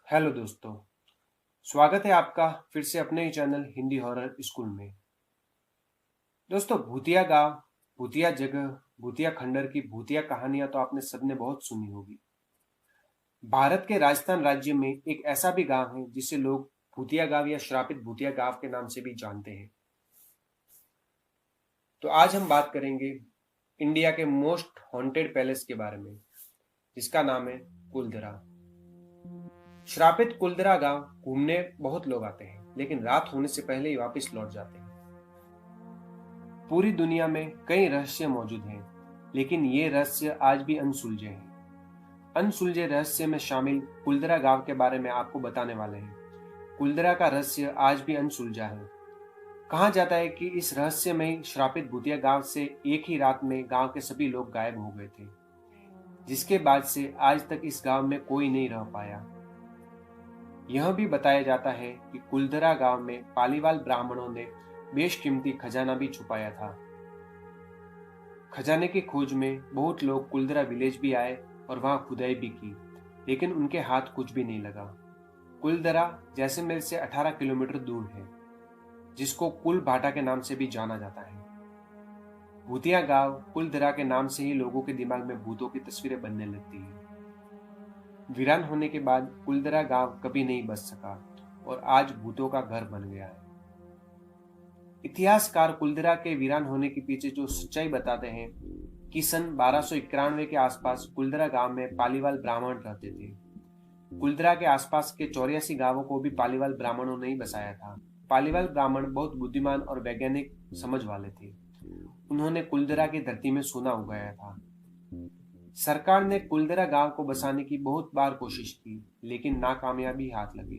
Hello दोस्तों। स्वागत है आपका फिर से अपने ही चैनल हिंदी हॉरर स्कूल में। दोस्तों, भूतिया गांव, भूतिया जगह, भूतिया खंडर की भूतिया कहानियां तो आपने सबने बहुत सुनी होगी। भारत के राजस्थान राज्य में एक ऐसा भी गांव है जिसे लोग भूतिया गांव या श्रापित भूतिया गांव के नाम से भी जानते हैं। तो आज हम बात करेंगे इंडिया के मोस्ट हॉन्टेड पैलेस के बारे में, जिसका नाम है कुलधरा। श्रापित कुलधरा गांव घूमने बहुत लोग आते हैं, लेकिन रात होने से पहले ही वापस लौट जाते हैं। पूरी दुनिया में कई रहस्य मौजूद हैं, लेकिन ये रहस्य आज भी अनसुलझे हैं। अनसुलझे रहस्य में शामिल कुलधरा गांव के बारे में आपको बताने वाले हैं। कुलधरा का रहस्य आज भी अनसुलझा है। कहा जाता है कि इस रहस्यमय श्रापित भूतिया गांव से एक ही रात में गांव के सभी लोग गायब हो गए थे, जिसके बाद से आज तक इस गांव में कोई नहीं रह पाया। यह भी बताया जाता है कि कुलधरा गांव में पालीवाल ब्राह्मणों ने बेशकीमती खजाना भी छुपाया था। खजाने की खोज में बहुत लोग कुलधरा विलेज भी आए और वहां खुदाई भी की, लेकिन उनके हाथ कुछ भी नहीं लगा। कुलधरा जैसलमेर से 18 किलोमीटर दूर है, जिसको कुल भाटा के नाम से भी जाना जाता है। भूतिया गांव कुलधरा के नाम से ही लोगों के दिमाग में भूतों की तस्वीरें बनने लगती है। वीरान होने के बाद कुलधरा गांव कभी नहीं बच सका और आज भूतों का घर बन गया है। इतिहासकार कुलधरा के वीरान होने के पीछे जो सच्चाई बताते हैं कि सन 1291 के आसपास कुलधरा गांव में पालीवाल ब्राह्मण रहते थे। कुलधरा के आसपास के 84 गांवों को भी पालीवाल ब्राह्मणों ने ही बसाया था। पालीवाल ब्राह्मण बहुत बुद्धिमान और वैज्ञानिक समझ वाले थे। उन्होंने कुलधरा की धरती में सोना उगाया था। सरकार ने कुलधरा गांव को बसाने की बहुत बार कोशिश की, लेकिन नाकामयाबी हाथ लगी।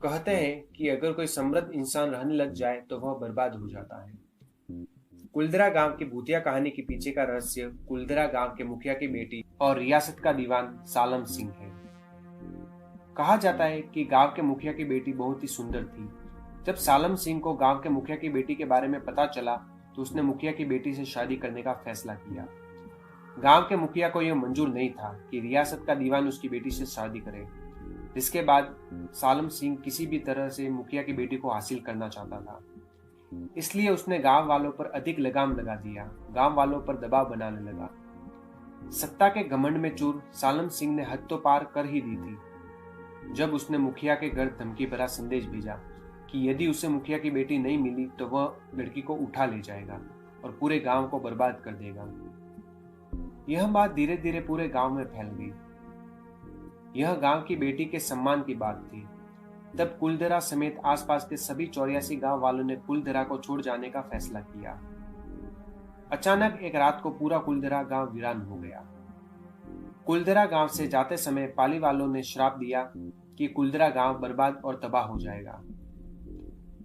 कहते हैं कि अगर कोई समृद्ध इंसान रहने लग जाए तो वह बर्बाद हो जाता है। कुलधरा गांव की भूतिया कहानी के पीछे का रहस्य कुलधरा गांव के मुखिया की बेटी और रियासत का दीवान सालम सिंह है। कहा जाता है कि गांव के मुखिया की बेटी बहुत ही सुंदर थी। जब सालम सिंह को गांव के मुखिया की बेटी के बारे में पता चला तो उसने मुखिया की बेटी से शादी करने का फैसला किया। गांव के मुखिया को यह मंजूर नहीं था कि रियासत का दीवान उसकी बेटी से शादी करे, जिसके बाद सालम सिंह किसी भी तरह से मुखिया की बेटी को हासिल करना चाहता था। इसलिए उसने गांव वालों पर अधिक लगाम लगा दिया, गांव वालों पर दबाव बनाने लगा। सत्ता के घमंड में चूर सालम सिंह ने हद तो पार कर ही दी थी जब उसने मुखिया के घर धमकी भरा संदेश भेजा कि यदि उसे मुखिया की बेटी नहीं मिली तो वह लड़की को उठा ले जाएगा और पूरे गांव को बर्बाद कर देगा। यह बात धीरे धीरे पूरे गांव में फैल गई। यह गांव की बेटी के सम्मान की बात थी। तब कुलधरा समेत आसपास के सभी 84 गांव वालों ने कुलधरा को छोड़ जाने का फैसला किया। अचानक एक रात को पूरा कुलधरा गांव वीरान हो गया। कुलधरा गांव से जाते समय पाली वालों ने श्राप दिया कि कुलधरा गांव बर्बाद और तबाह हो जाएगा।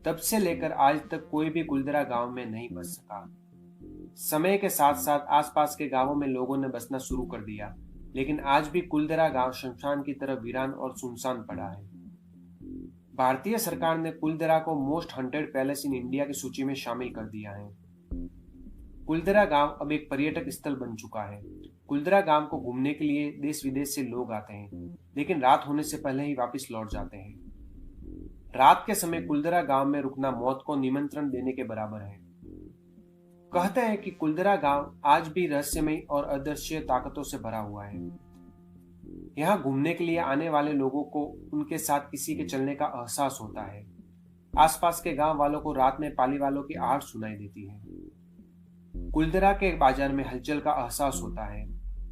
तब से लेकर आज तक कोई भी कुलधरा गांव में नहीं बच सका। समय के साथ साथ आसपास के गांवों में लोगों ने बसना शुरू कर दिया, लेकिन आज भी कुलधरा गांव शमशान की तरह वीरान और सुनसान पड़ा है। भारतीय सरकार ने कुलधरा को most haunted palace in India की सूची में शामिल कर दिया है। कुलधरा गांव अब एक पर्यटक स्थल बन चुका है। कुलधरा गांव को घूमने के लिए देश विदेश से लोग आते हैं, लेकिन रात होने से पहले ही वापस लौट जाते हैं। रात के समय कुलधरा गांव में रुकना मौत को निमंत्रण देने के बराबर है। कहते हैं कि कुलधरा गांव आज भी रहस्यमय और अदृश्य ताकतों से भरा हुआ है। यहाँ घूमने के लिए आने वाले लोगों को उनके साथ किसी के चलने का एहसास होता है। आसपास के गांव वालों को रात में पाली वालों की आहट सुनाई देती है। कुलधरा के बाजार में हलचल का एहसास होता है,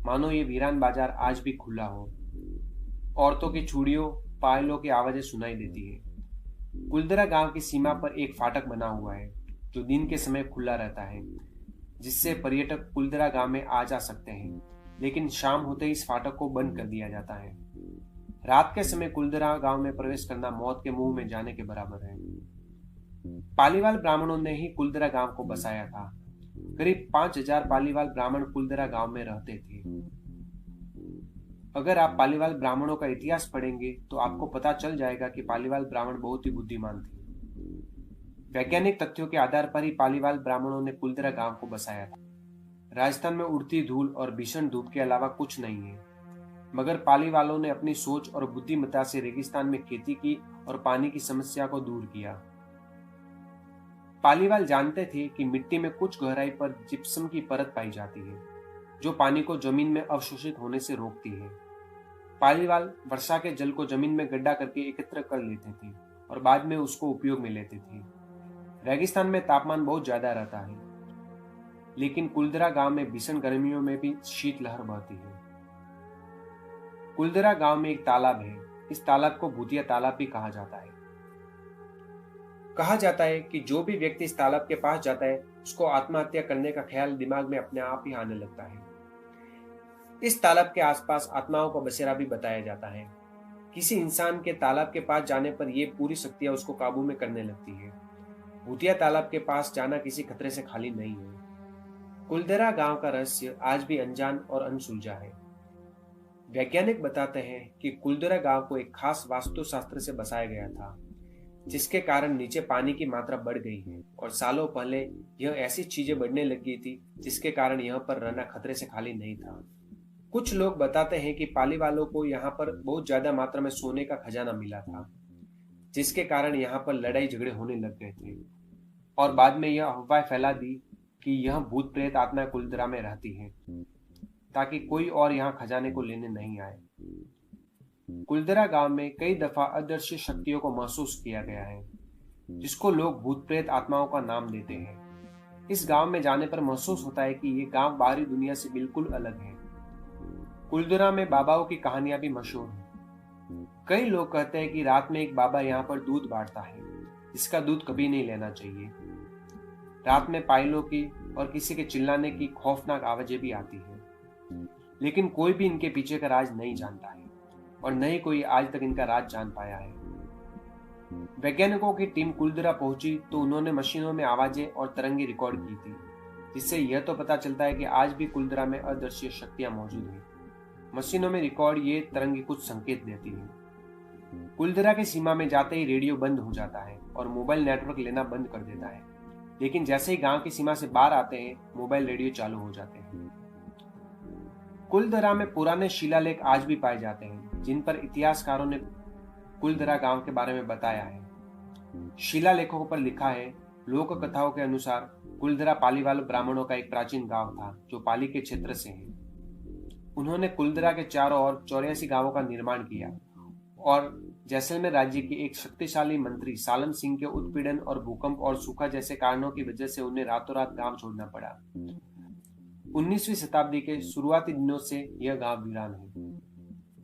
मानो ये वीरान बाजार आज भी खुला हो। औरतों की चूड़ियों पायलों की आवाजें सुनाई देती है। कुलधरा गांव की सीमा पर एक फाटक बना हुआ है जो दिन के समय खुला रहता है, जिससे पर्यटक कुलधरा गांव में आ जा सकते हैं, लेकिन शाम होते ही इस फाटक को बंद कर दिया जाता है। रात के समय कुलधरा गांव में प्रवेश करना मौत के मुंह में जाने के बराबर है। पालीवाल ब्राह्मणों ने ही कुलधरा गांव को बसाया था। करीब 5000 पालीवाल ब्राह्मण कुलधरा गांव में रहते थे। अगर आप पालीवाल ब्राह्मणों का इतिहास पढ़ेंगे तो आपको पता चल जाएगा कि पालीवाल ब्राह्मण बहुत ही बुद्धिमान थे। वैज्ञानिक तथ्यों के आधार पर ही पालीवाल ब्राह्मणों ने कुलधरा गांव को बसाया था। राजस्थान में उड़ती धूल और भीषण धूप के अलावा कुछ नहीं है। मगर पाली वालों ने अपनी सोच और बुद्धिमत्ता से रेगिस्तान में खेती की और पानी की समस्या को दूर किया। पालीवाल जानते थे कि मिट्टी में कुछ गहराई पर जिप्सम की परत पाई जाती है जो पानी को जमीन में अवशोषित होने से रोकती है। पालीवाल वर्षा के जल को जमीन में गड्ढा करके एकत्र कर लेते थे और बाद में उसको उपयोग में लेते थे। रेगिस्तान में तापमान बहुत ज्यादा रहता है, लेकिन कुलदरा गांव में भीषण गर्मियों में भी शीतलहर बहती है। कुलदरा गांव में एक तालाब है। इस तालाब को भूतिया तालाब भी कहा जाता है। कहा जाता है कि जो भी व्यक्ति इस तालाब के पास जाता है उसको आत्महत्या करने का ख्याल दिमाग में अपने आप ही आने लगता है। इस तालाब के आसपास आत्माओं का बसेरा भी बताया जाता है। किसी इंसान के तालाब के पास जाने पर यह पूरी शक्तियां उसको काबू में करने लगती है। भूतिया तालाब के पास जाना किसी खतरे से खाली नहीं है। कुलदरा गांव का रहस्य आज भी अनजान और अनसुलझा है। वैज्ञानिक बताते हैं कि कुलदरा गांव को एक खास वास्तुशास्त्र से बसाया गया था, जिसके कारण नीचे पानी की मात्रा बढ़ गई है और सालों पहले यह ऐसी चीजें बढ़ने लगी थी जिसके कारण यहां पर रहना खतरे से खाली नहीं था। कुछ लोग बताते हैं कि पाली वालों को यहाँ पर बहुत ज्यादा मात्रा में सोने का खजाना मिला था, जिसके कारण यहाँ पर लड़ाई झगड़े होने लग गए थे और बाद में यह अफवाह फैला दी कि यह भूत प्रेत आत्मा कुलदरा में रहती है ताकि कोई और यहाँ खजाने को लेने नहीं आए। कुलदरा गांव में कई दफा अदृश्य शक्तियों को महसूस किया गया है, जिसको लोग भूत प्रेत आत्माओं का नाम देते हैं। इस गांव में जाने पर महसूस होता है कि ये गांव बाहरी दुनिया से बिल्कुल अलग है। कुलदरा में बाबाओं की कहानियां भी मशहूर हैं। कई लोग कहते हैं कि रात में एक बाबा यहाँ पर दूध बांटता है, जिसका दूध कभी नहीं लेना चाहिए। रात में पायलों की और किसी के चिल्लाने की खौफनाक आवाजें भी आती है, लेकिन कोई भी इनके पीछे का राज नहीं जानता है और न ही कोई आज तक इनका राज जान पाया है। वैज्ञानिकों की टीम कुलदरा पहुंची तो उन्होंने मशीनों में आवाजें और तरंगे रिकॉर्ड की थी, जिससे यह तो पता चलता है कि आज भी कुलदरा में अदृश्य शक्तियां मौजूद हैं। मशीनों में रिकॉर्ड ये तरंगे कुछ संकेत देती हैं। कुलदरा की सीमा में जाते ही रेडियो बंद हो जाता है और मोबाइल नेटवर्क लेना बंद कर देता है, लेकिन जैसे ही गांव की सीमा से बाहर आते हैं मोबाइल रेडियो चालू हो जाते हैं। कुलदरा में पुराने शिलालेख आज भी पाए जाते हैं, जिन पर इतिहासकारों ने कुलदरा गांव के बारे में बताया है। शिलालेखों पर लिखा है, लोक कथाओं के अनुसार कुलदरा पालीवाल ब्राह्मणों का एक प्राचीन गांव था जो पाली के क्षेत्र से है। उन्होंने कुलदरा के चारों ओर 84 गांवों का निर्माण किया और जैसलमेर राज्य के एक शक्तिशाली मंत्री सालम सिंह के उत्पीड़न और भूकंप और सूखा जैसे कारणों की वजह से उन्हें रातों रात गांव छोड़ना पड़ा। 19वीं शताब्दी के शुरुआती दिनों से यह गांव वीरान है।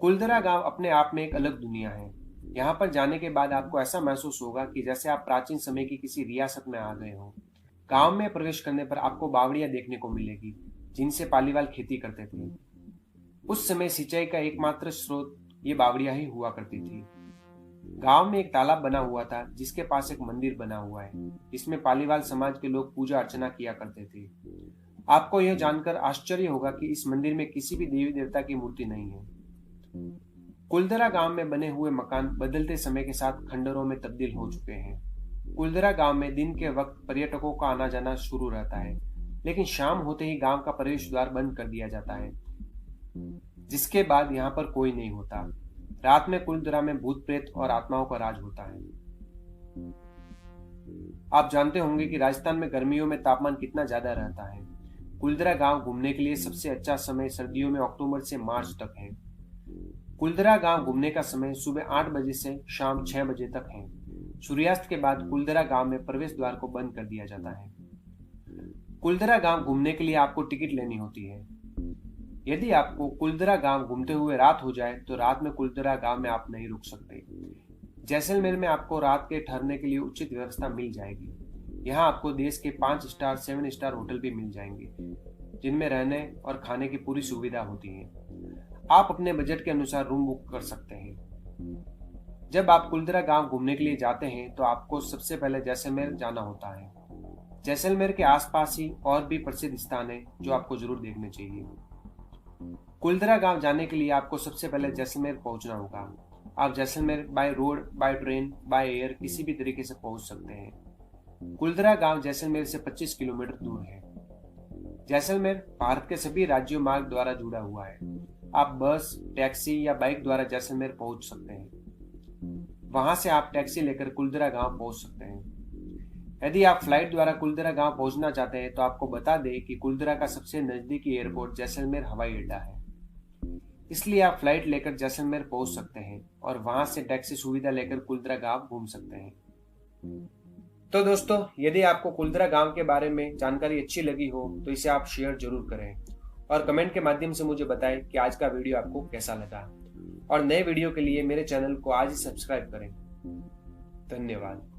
कुलदरा गांव अपने आप में एक अलग दुनिया है। यहाँ पर जाने के बाद आपको ऐसा महसूस होगा कि जैसे आप प्राचीन समय की किसी रियासत में आ गए हो। गांव में प्रवेश करने पर आपको बावड़ियां देखने को मिलेगी, जिनसे पालीवाल खेती करते थे। उस समय सिंचाई का एकमात्र स्रोत ये बावड़ियां ही हुआ करती थी। गांव में एक तालाब बना हुआ था, जिसके पास एक मंदिर बना हुआ है, जिसमें पालीवाल समाज के लोग पूजा अर्चना किया करते थे। आपको यह जानकर आश्चर्य होगा कि इस मंदिर में किसी भी देवी देवता की मूर्ति नहीं है। कुलदरा गांव में बने हुए मकान बदलते समय के साथ खंडरों में तब्दील हो चुके हैं। कुलदरा गांव में दिन के वक्त पर्यटकों का आना जाना शुरू रहता है, लेकिन शाम होते ही गांव का प्रवेश द्वार बंद कर दिया जाता है, जिसके बाद यहाँ पर कोई नहीं होता। रात में कुलदरा में भूत प्रेत और आत्माओं का राज होता है। आप जानते होंगे कि राजस्थान में गर्मियों में तापमान कितना ज्यादा रहता है। कुलदरा गांव घूमने के लिए सबसे अच्छा समय सर्दियों में अक्टूबर से मार्च तक है। कुलदरा गांव घूमने का समय सुबह 8 बजे से शाम 6 बजे तक है। सूर्यास्त के बाद कुलदरा गांव में प्रवेश द्वार को बंद कर दिया जाता है। कुलदरा गांव घूमने के लिए आपको टिकट लेनी होती है। यदि आपको कुलदरा गांव घूमते हुए रात हो जाए तो रात में कुलदरा गांव में आप नहीं रुक सकते। जैसलमेर में आपको रात के ठहरने के लिए उचित व्यवस्था मिल जाएगी। यहाँ आपको देश के 5 स्टार 7 स्टार होटल भी मिल जाएंगे, जिनमें रहने और खाने की पूरी सुविधा होती है। आप अपने बजट के अनुसार रूम बुक कर सकते हैं। जब आप कुलदरा गांव घूमने के लिए जाते हैं तो आपको सबसे पहले जैसलमेर जाना होता है। जैसलमेर के आसपास ही और भी प्रसिद्ध स्थान है जो आपको जरूर देखने चाहिए। कुलदरा गांव जाने के लिए आपको सबसे पहले जैसलमेर पहुंचना होगा। आप Jaisalmer by road, by train, by air किसी भी तरीके से पहुंच सकते हैं। कुलदरा गांव जैसलमेर से 25 किलोमीटर दूर है। जैसलमेर भारत के सभी राज्यों मार्ग द्वारा जुड़ा हुआ है। आप बस, टैक्सी या बाइक द्वारा जैसलमेर पहुंच सकते हैं। वहां से आप टैक्सी लेकर कुलदरा गांव पहुंच सकते हैं। यदि आप फ्लाइट द्वारा कुलदरा गांव पहुंचना चाहते हैं तो आपको बता दें कि कुलदरा का सबसे नजदीकी एयरपोर्ट जैसलमेर हवाई अड्डा है। इसलिए आप फ्लाइट लेकर जैसलमेर पहुंच सकते हैं और वहां से टैक्सी सुविधा लेकर कुलदरा गांव घूम सकते हैं। तो दोस्तों, यदि आपको कुलदरा गांव के बारे में जानकारी अच्छी लगी हो तो इसे आप शेयर जरूर करें और कमेंट के माध्यम से मुझे बताएं कि आज का वीडियो आपको कैसा लगा। और नए वीडियो के लिए मेरे चैनल को आज ही सब्सक्राइब करें। धन्यवाद।